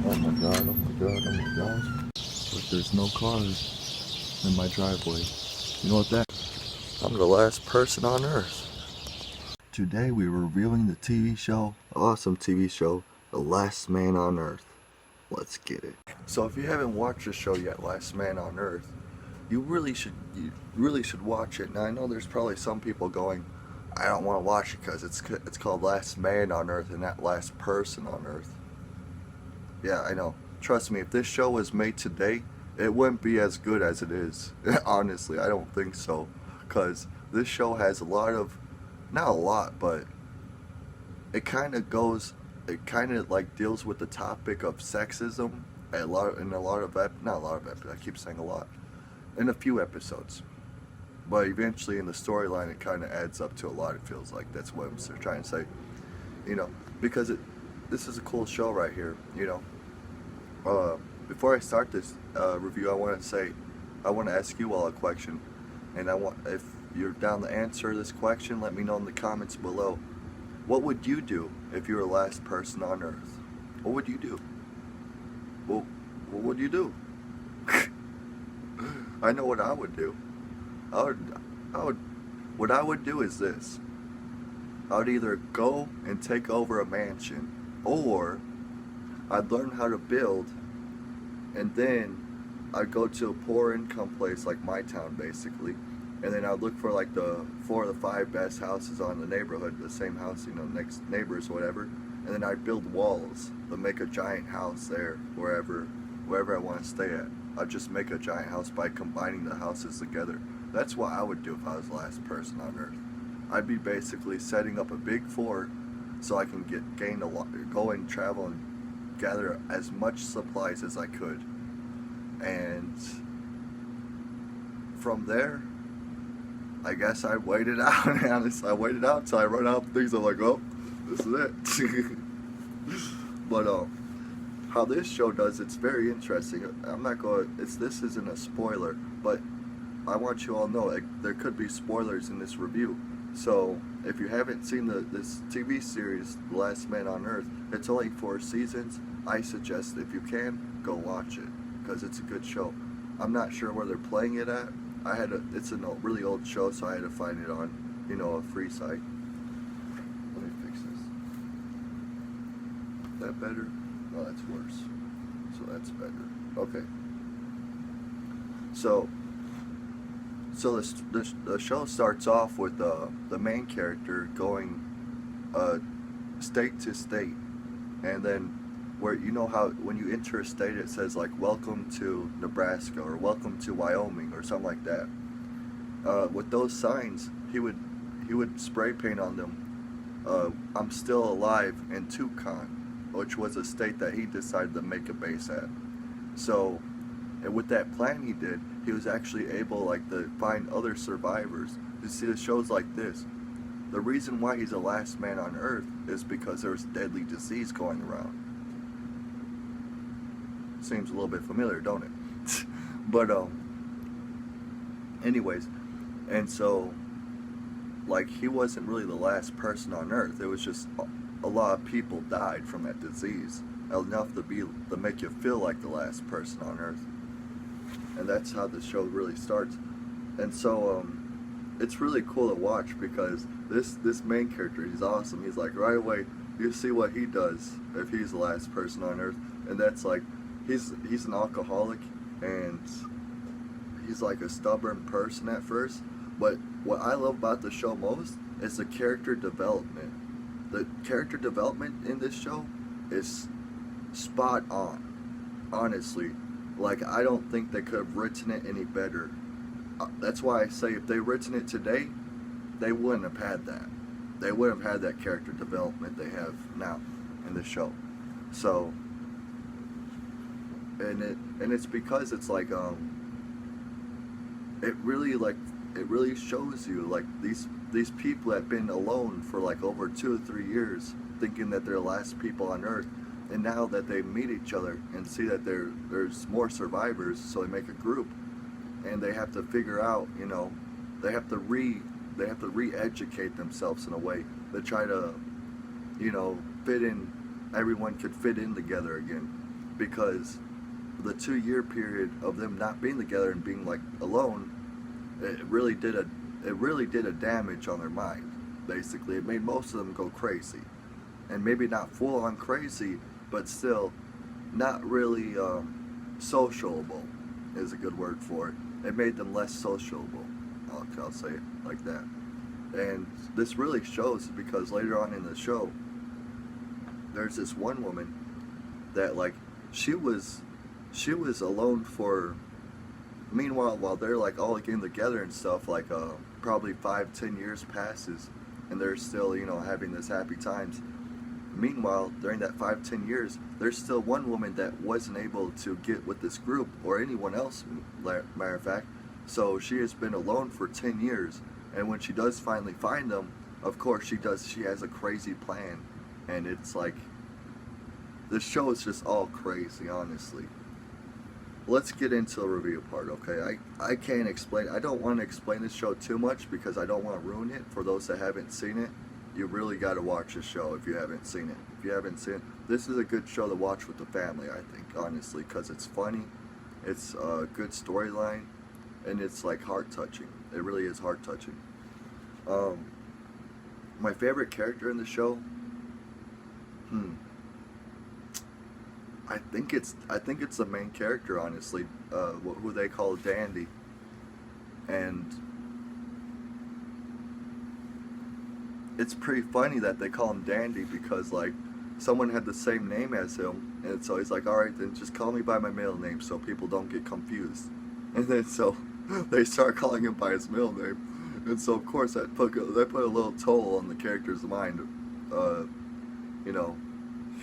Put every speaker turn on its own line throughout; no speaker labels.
Oh my god, oh my god, oh my god. But there's no cars in my driveway. You know what that? I'm the last person on earth. Today we were reviewing the TV show, awesome TV show, The Last Man on Earth. Let's get it. So if you haven't watched the show yet, Last Man on Earth, you really should watch it. Now I know there's probably some people going, I don't want to watch it because it's called Last Man on Earth and not Last Person on Earth. Yeah, I know. Trust me, if this show was made today, it wouldn't be as good as it is. Honestly, I don't think so. Because this show has a lot of, not a lot, but it kind of like deals with the topic of sexism in a lot of, not a lot of episodes, I keep saying a lot, in a few episodes. But eventually in the storyline, it kind of adds up to a lot, it feels like. That's what I'm trying to say. You know, because this is a cool show right here, you know. Before I start this review, I want to ask you all a question, and if you're down to answer this question, let me know in the comments below. What would you do if you were the last person on Earth? What would you do? Well, what would you do? I know what I would do. What I would do is this. I would either go and take over a mansion, or I'd learn how to build, and then I'd go to a poor income place like my town basically, and then I'd look for like the 4 or the 5 best houses on the neighborhood, the same house, you know, next neighbors or whatever, and then I'd build walls to make a giant house there wherever I want to stay at. I'd just make a giant house by combining the houses together. That's what I would do if I was the last person on Earth. I'd be basically setting up a big fort so I can go and travel and gather as much supplies as I could. And from there, I guess I waited out. Honestly, I waited out until I run out of things. I'm like, oh, this is it. But how this show does, it's very interesting. This isn't a spoiler, but I want you all to know, like, there could be spoilers in this review. So if you haven't seen this TV series, The Last Man on Earth, it's only 4 seasons. I suggest if you can, go watch it, because it's a good show. I'm not sure where they're playing it at. It's a really old show, so I had to find it on, you know, a free site. Let me fix this. Is that better? No, that's worse. So that's better. Okay. So the show starts off with the main character going state to state, and then where, you know how when you enter a state it says like welcome to Nebraska or welcome to Wyoming or something like that. With those signs, he would spray paint on them I'm still alive in Tucson, which was a state that he decided to make a base at. So, and with that plan he did, he was actually able like to find other survivors. You see, the shows like this, the reason why he's the last man on Earth is because there's deadly disease going around. Seems a little bit familiar, don't it? But anyways, and so like he wasn't really the last person on Earth. It was just a lot of people died from that disease, enough to make you feel like the last person on Earth. And that's how the show really starts. And so it's really cool to watch, because this main character, he's awesome. He's like, right away you see what he does if he's the last person on Earth, and that's like he's an alcoholic, and he's like a stubborn person at first. But what I love about the show most is the character development. The character development in this show is spot on, honestly. Like, I don't think they could have written it any better. That's why I say if they written it today, they wouldn't have had that. They wouldn't have had that character development they have now in the show. So, and it's because it's like it really shows you like these people have been alone for like over 2 or 3 years, thinking that they're the last people on Earth. And now that they meet each other and see that there's more survivors, so they make a group, and they have to figure out, you know, they have to re-educate themselves in a way to try to, you know, fit in. Everyone could fit in together again. because the 2 year period of them not being together and being like alone, it really did a damage on their mind. Basically, it made most of them go crazy, and maybe not full on crazy, but still not really sociable is a good word for it. It made them less sociable. I'll say it like that. And this really shows because later on in the show, there's this one woman that like she was she was alone for. Meanwhile, while they're like all getting together and stuff, like probably 5, 10 years passes, and they're still having this happy times. Meanwhile, during that 5, 10 years, there's still one woman that wasn't able to get with this group or anyone else. Matter of fact, so she has been alone for 10 years, and when she does finally find them, of course she does. She has a crazy plan, and it's like the show is just all crazy, honestly. Let's get into the review part, okay? I can't explain. I don't want to explain this show too much because I don't want to ruin it for those that haven't seen it. You really got to watch this show if you haven't seen it. If you haven't seen it, this is a good show to watch with the family, I think, honestly, because it's funny, it's a good storyline, and it's like heart-touching. It really is heart-touching. My favorite character in the show, I think it's the main character, honestly, who they call Dandy, and it's pretty funny that they call him Dandy because like someone had the same name as him, and so he's like, all right, then just call me by my middle name so people don't get confused, and then so they start calling him by his middle name, and so of course that put a little toll on the character's mind, you know.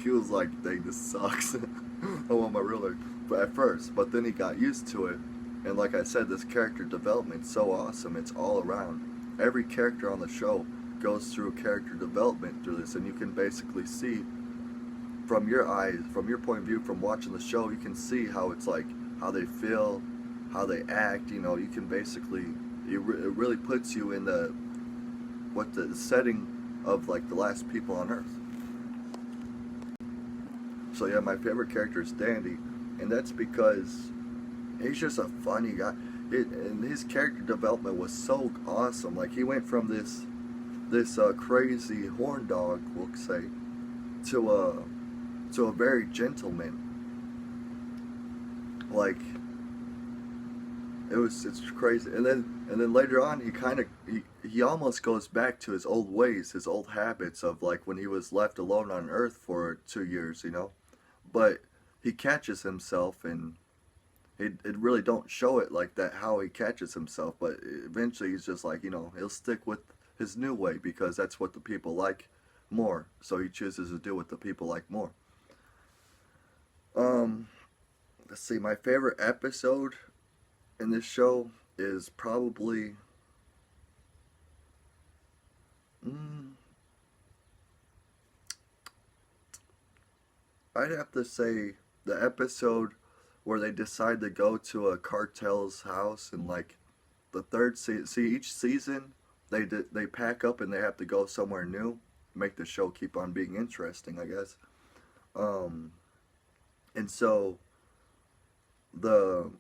He was like, dang, this sucks. I want my real name. But at first, but then he got used to it. And like I said, this character development's so awesome. It's all around. Every character on the show goes through character development through this. And you can basically see from your eyes, from your point of view, from watching the show, you can see how it's like, how they feel, how they act. You can basically, it really puts you in the setting of like the last people on Earth. So yeah, my favorite character is Dandy, and that's because he's just a funny guy. And his character development was so awesome. Like he went from this crazy horn dog, we'll say, to a very gentleman. Like it's crazy. And then later on, he almost goes back to his old ways, his old habits of like when he was left alone on Earth for 2 years, But he catches himself, and it really don't show it like that how he catches himself. But eventually, he's just like he'll stick with his new way because that's what the people like more. So he chooses to do what the people like more. Let's see. My favorite episode in this show is probably. I'd have to say the episode where they decide to go to a cartel's house and like the third season. See, each season they pack up and they have to go somewhere new, make the show keep on being interesting, I guess. And so the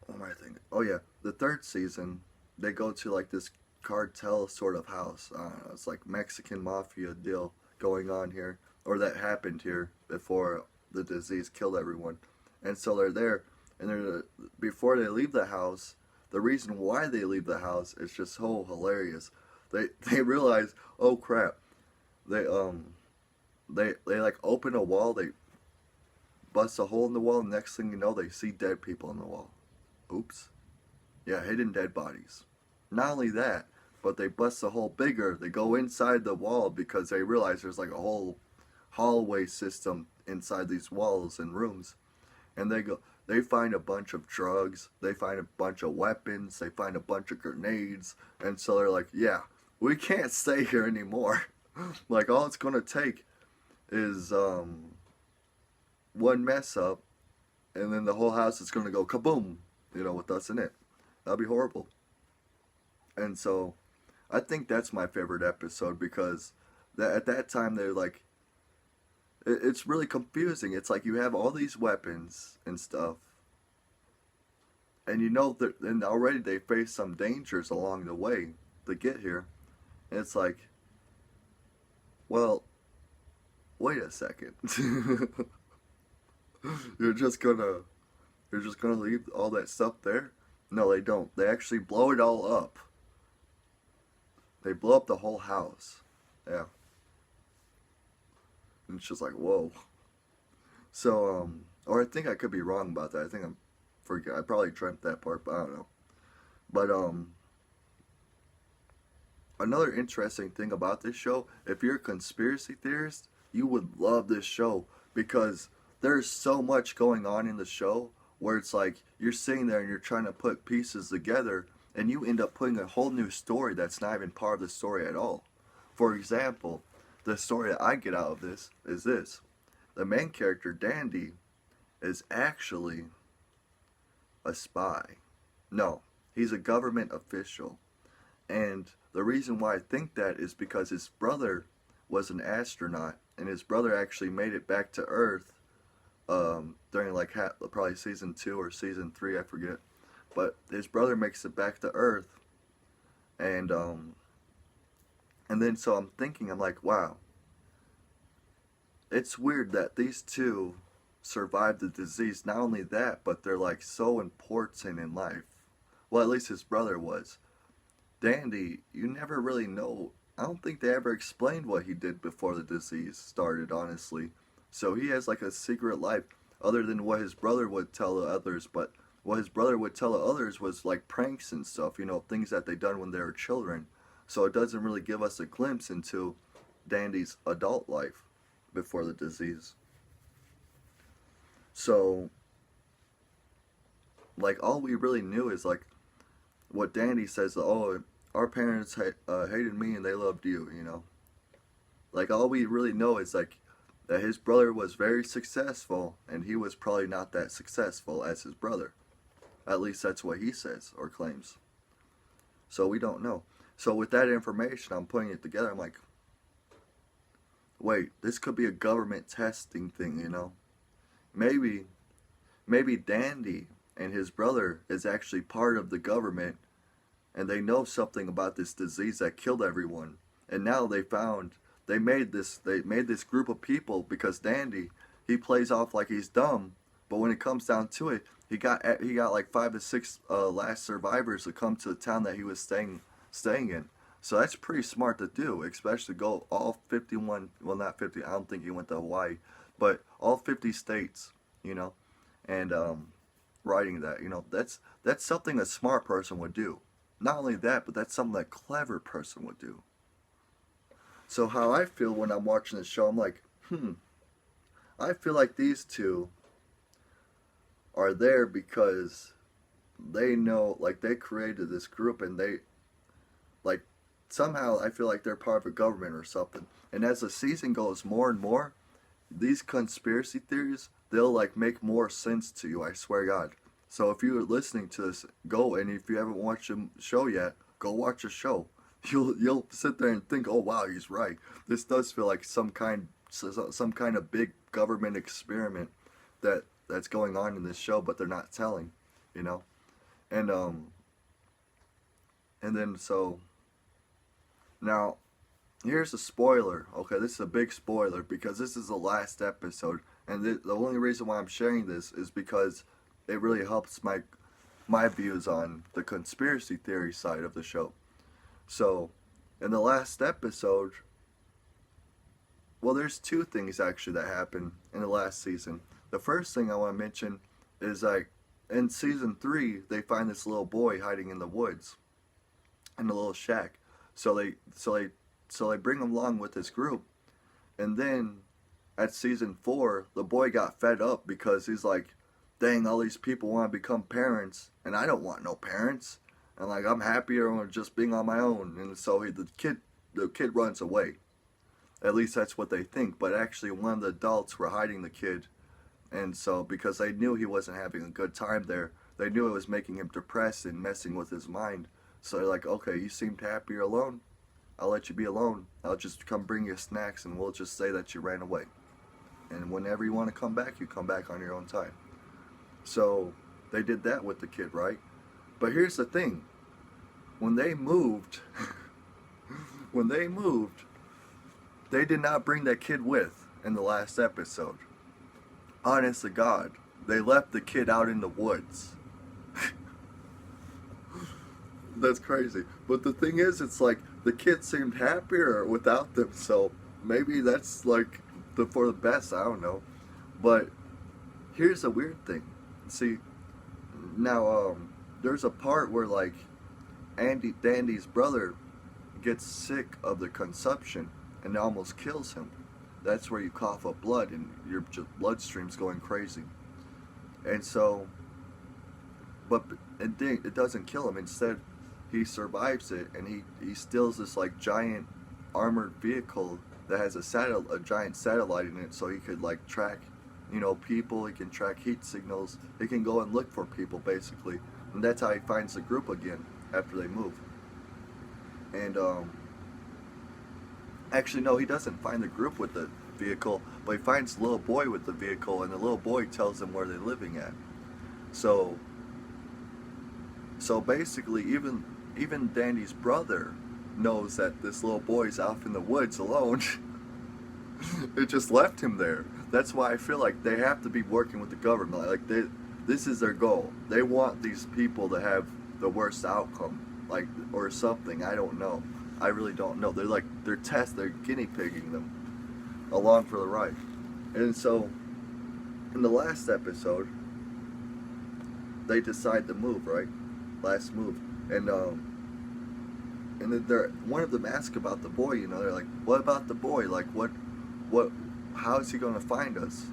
what am I thinking? Oh yeah, the third season they go to like this cartel sort of house. I don't know, it's like Mexican mafia deal going on here, or that happened here before the disease killed everyone. And so they're there, and before they leave the house, the reason why they leave the house is just so hilarious. They realize, oh crap, they like open a wall, they bust a hole in the wall, and next thing you know, they see dead people on the wall. Oops. Yeah, hidden dead bodies. Not only that, but they bust the hole bigger. They go inside the wall because they realize there's like a whole hallway system inside these walls and rooms. And they find a bunch of drugs, they find a bunch of weapons, they find a bunch of grenades, and so they're like, yeah, we can't stay here anymore. Like all it's gonna take is one mess up, and then the whole house is gonna go kaboom, with us in it. That'd be horrible. And so I think that's my favorite episode because at that time they're like, it's really confusing. It's like you have all these weapons and stuff, and you know that, and already they face some dangers along the way to get here. And it's like, well, wait a second. you're just gonna you're just gonna leave all that stuff there? No, they don't. They actually blow it all up. They blow up the whole house. Yeah. And it's just like, whoa. So, or I think I could be wrong about that. I think I probably dreamt that part, but I don't know. But, another interesting thing about this show, if you're a conspiracy theorist, you would love this show because there's so much going on in the show where it's like you're sitting there and you're trying to put pieces together and you end up putting a whole new story that's not even part of the story at all. For example, the story that I get out of this is this. The main character, Dandy, is actually a spy. No, he's a government official. And the reason why I think that is because his brother was an astronaut, and his brother actually made it back to Earth during like probably season 2 or season 3, I forget. But his brother makes it back to Earth, and then so I'm thinking, I'm like, wow, it's weird that these two survived the disease. Not only that, but they're like so important in life. Well, at least his brother was. Dandy, you never really know. I don't think they ever explained what he did before the disease started, honestly. So he has like a secret life other than what his brother would tell the others. But what his brother would tell the others was like pranks and stuff, you know, things that they done when they were children. So it doesn't really give us a glimpse into Dandy's adult life before the disease. So, like, all we really knew is like what Dandy says, oh, our parents hated me and they loved you, you know. Like, all we really know is like that his brother was very successful and he was probably not that successful as his brother. At least that's what he says or claims. So we don't know. So with that information, I'm putting it together. I'm like, wait, this could be a government testing thing, you know? Maybe Dandy and his brother is actually part of the government and they know something about this disease that killed everyone. And now they made this group of people because Dandy, he plays off like he's dumb, but when it comes down to it, he got like 5 to 6 last survivors to come to the town that he was staying in. So that's pretty smart to do, especially go all 51, well not 50, I don't think he went to Hawaii, but all 50 states, you know, and writing that, you know, that's something a smart person would do. Not only that, but that's something that a clever person would do. So how I feel when I'm watching this show, I'm like, I feel like these two are there because they know, like they created this group and they, like, somehow I feel like they're part of a government or something. And as the season goes more and more, these conspiracy theories, they'll like make more sense to you, I swear to God. So if you're listening to this, go, and if you haven't watched the show yet, go watch the show. You'll sit there and think, oh wow, he's right. This does feel like some kind of big government experiment that's going on in this show, but they're not telling, you know. And then so now here's a spoiler. Okay, this is a big spoiler because this is the last episode, and the only reason why I'm sharing this is because it really helps my views on the conspiracy theory side of the show. So, in the last episode, well, there's two things actually that happened in the last season. The first thing I want to mention is like in season 3, they find this little boy hiding in the woods, in a little shack. So they bring him along with this group, and then at season 4, the boy got fed up because he's like, dang, all these people want to become parents, and I don't want no parents. And like, I'm happier just being on my own. And so the kid runs away. At least that's what they think. But actually, one of the adults were hiding the kid. And so, because they knew he wasn't having a good time there, they knew it was making him depressed and messing with his mind. So they're like, okay, you seemed happier alone. I'll let you be alone. I'll just come bring you snacks and we'll just say that you ran away. and whenever you want to come back, you come back on your own time. So they did that with the kid, right? But here's the thing. When they moved, when they moved, they did not bring that kid with in the last episode. Honest to God, they left the kid out in the woods. That's crazy. But the thing is, it's like the kid seemed happier without them, so maybe that's like for the best, I don't know. But here's a weird thing. See, now there's a part where like Dandy's brother gets sick of the consumption and it almost kills him. That's where you cough up blood and your bloodstream's going crazy. And so, but it doesn't kill him. Instead, he survives it, and he steals this like giant armored vehicle that has a giant satellite in it, so he could like track, people. He can track heat signals. He can go and look for people basically, and that's how he finds the group again after they move. And actually no, he doesn't find the group with the vehicle, but he finds the little boy with the vehicle, and the little boy tells him where they're living at. So basically, even Dandy's brother knows that this little boy's off in the woods alone. It just left him there. That's why I feel like they have to be working with the government. Like this is their goal. They want these people to have the worst outcome, like, or something. I don't know. I really don't know. They're guinea pigging them along for the ride. And so, in the last episode, they decide to move, right? Last move. And then one of them asks about the boy, they're like, what about the boy? Like, how is he going to find us?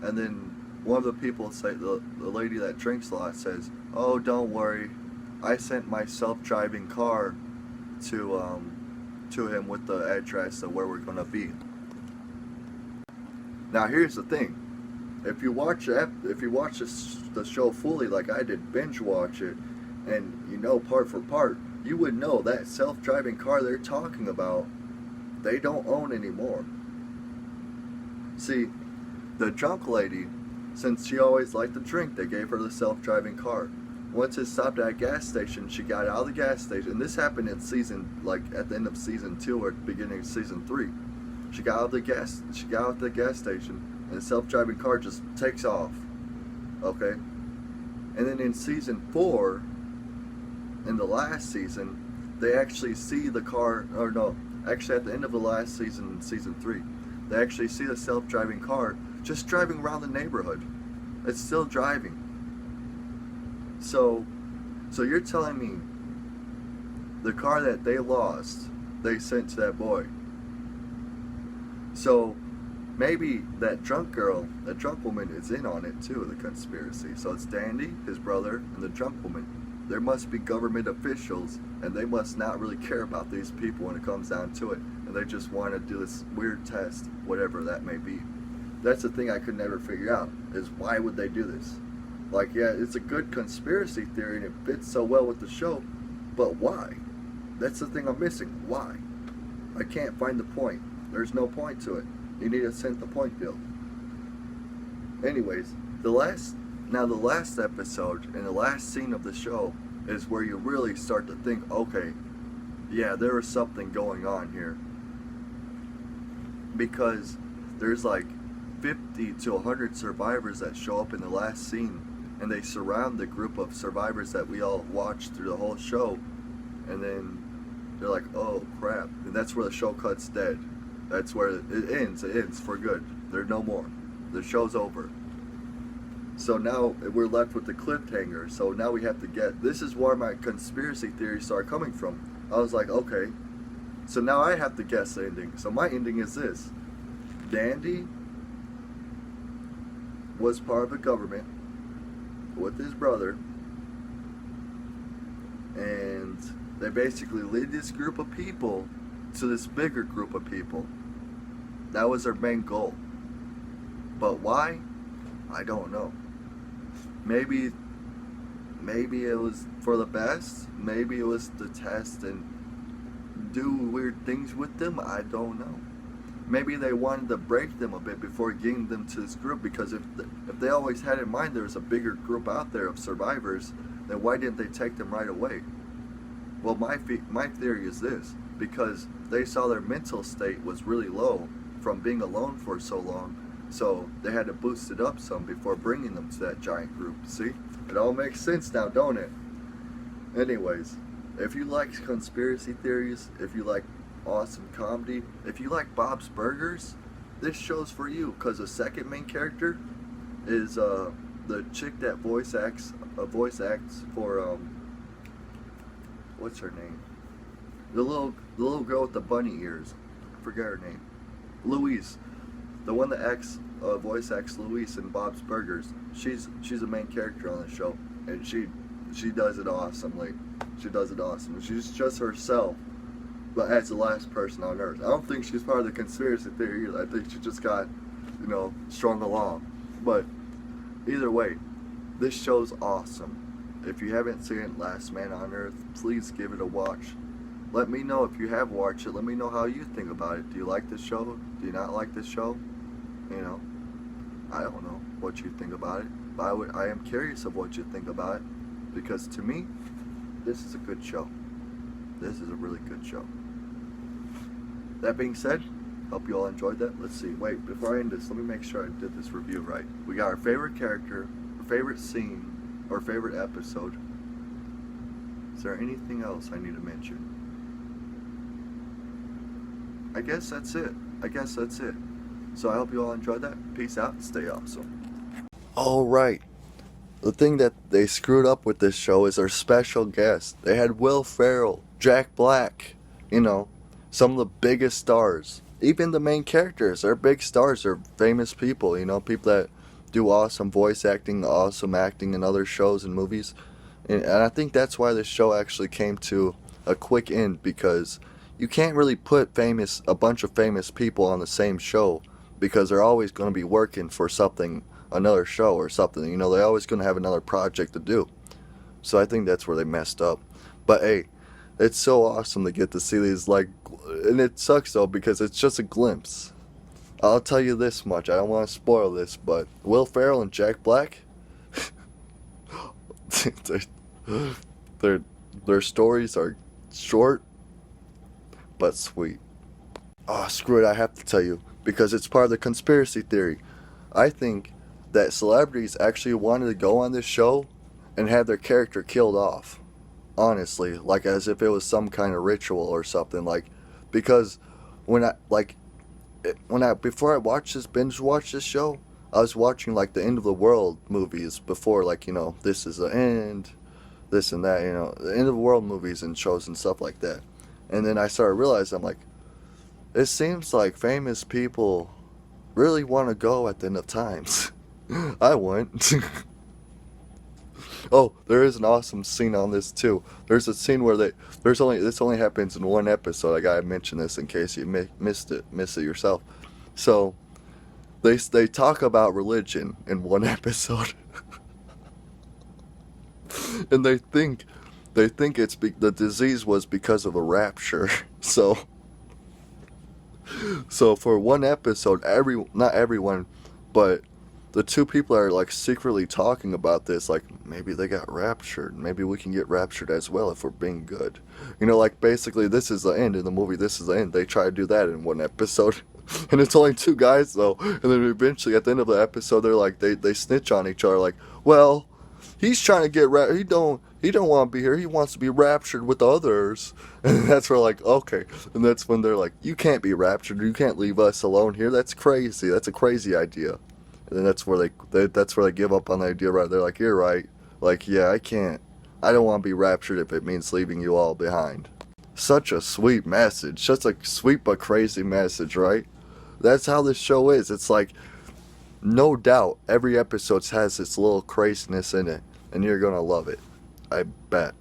And then one of the people say, the lady that drinks a lot says, oh, don't worry, I sent my self-driving car to him with the address of where we're going to be. Now here's the thing. If you watch the show fully like I did, binge watch it, and part for part, you would know that self-driving car they're talking about, they don't own anymore. See, the drunk lady, since she always liked to drink, they gave her the self-driving car. Once it stopped at a gas station, she got out of the gas station. And this happened in at the end of season 2 or beginning of season 3. She got out of the gas station, and the self-driving car just takes off. Okay? And then in season 4, in the last season, they actually see the car, or no, actually at the end of the last season, in season 3, they actually see the self-driving car just driving around the neighborhood. It's still driving. So you're telling me the car that they lost, they sent to that boy. So maybe that drunk woman is in on it too, the conspiracy. So it's Dandy, his brother, and the drunk woman. There must be government officials, and they must not really care about these people when it comes down to it. And they just want to do this weird test, whatever that may be. That's the thing I could never figure out, is why would they do this? Like, yeah, it's a good conspiracy theory, and it fits so well with the show, but why? That's the thing I'm missing. Why? I can't find the point. There's no point to it. You need to send the point deal. Anyways, the last episode and the last scene of the show is where you really start to think, okay, yeah, there is something going on here. Because there's like 50 to 100 survivors that show up in the last scene, and they surround the group of survivors that we all watched through the whole show, and then they're like, oh crap, and that's where the show cuts dead. That's where it ends for good. There's no more. The show's over. So now we're left with the cliffhanger. So now we have to this is where my conspiracy theories start coming from. I was like, okay, so now I have to guess the ending. So my ending is this. Dandy was part of the government with his brother, and they basically lead this group of people to this bigger group of people. That was their main goal. But why? I don't know. Maybe it was for the best. Maybe it was to test and do weird things with them. I don't know. maybe they wanted to break them a bit before getting them to this group, because if they always had in mind there was a bigger group out there of survivors, then why didn't they take them right away? Well, my theory is this: because they saw their mental state was really low from being alone for so long, so they had to boost it up some before bringing them to that giant group. See? It all makes sense now, don't it? Anyways, if you like conspiracy theories, if you like awesome comedy, if you like Bob's Burgers, this show's for you, because the second main character is the chick that voice acts for what's her name? The little girl with the bunny ears. I forget her name. Louise. The one that voice acts Louise in Bob's Burgers. She's a main character on the show, and she does it awesomely. She does it awesome. She's just herself, but as the last person on Earth. I don't think she's part of the conspiracy theory either. I think she just got, strung along. But either way, this show's awesome. If you haven't seen Last Man on Earth, please give it a watch. Let me know if you have watched it. Let me know how you think about it. Do you like this show? Do you not like this show? I don't know what you think about it. But I am curious of what you think about it. Because to me, this is a good show. This is a really good show. That being said, hope you all enjoyed that. Let's see. Wait, before I end this, let me make sure I did this review right. We got our favorite character, our favorite scene, our favorite episode. Is there anything else I need to mention? I guess that's it. So I hope you all enjoyed that. Peace out. Stay awesome. Alright. The thing that they screwed up with this show is our special guest. They had Will Ferrell, Jack Black, some of the biggest stars. Even the main characters, they're big stars. They're famous people, people that do awesome voice acting, awesome acting in other shows and movies. And I think that's why this show actually came to a quick end, because you can't really put a bunch of famous people on the same show, because they're always going to be working for another show or something. They're always going to have another project to do. So I think that's where they messed up. But hey, it's so awesome to get to see these, and it sucks though, because it's just a glimpse. I'll tell you this much, I don't want to spoil this, but Will Ferrell and Jack Black, their stories are short but sweet. Oh, screw it, I have to tell you, because it's part of the conspiracy theory. I think that celebrities actually wanted to go on this show and have their character killed off. Honestly, as if it was some kind of ritual or something, because before I binge watched this show, I was watching the end of the world movies before, this is the end, this and that, the end of the world movies and shows and stuff like that. And then I started realizing, it seems like famous people really want to go at the end of times. I wouldn't. Oh, there is an awesome scene on this too. There's a scene where this only happens in one episode. I gotta mention this in case you missed it yourself. So they talk about religion in one episode, and they think the disease was because of a rapture. So for one episode, not everyone, but the two people are secretly talking about this, maybe they got raptured, maybe we can get raptured as well if we're being good. Basically this is the end in the movie, this is the end. They try to do that in one episode. And it's only two guys though. And then eventually at the end of the episode they snitch on each other, well, he's trying to get he don't want to be here, he wants to be raptured with others. And that's where okay. And that's when they're you can't be raptured, you can't leave us alone here, that's crazy, that's a crazy idea. And then that's where they give up on the idea, right? They're you're right. Yeah, I don't want to be raptured if it means leaving you all behind. Such a sweet message. Such a sweet but crazy message, right? That's how this show is. It's no doubt, every episode has its little craziness in it. And you're going to love it. I bet.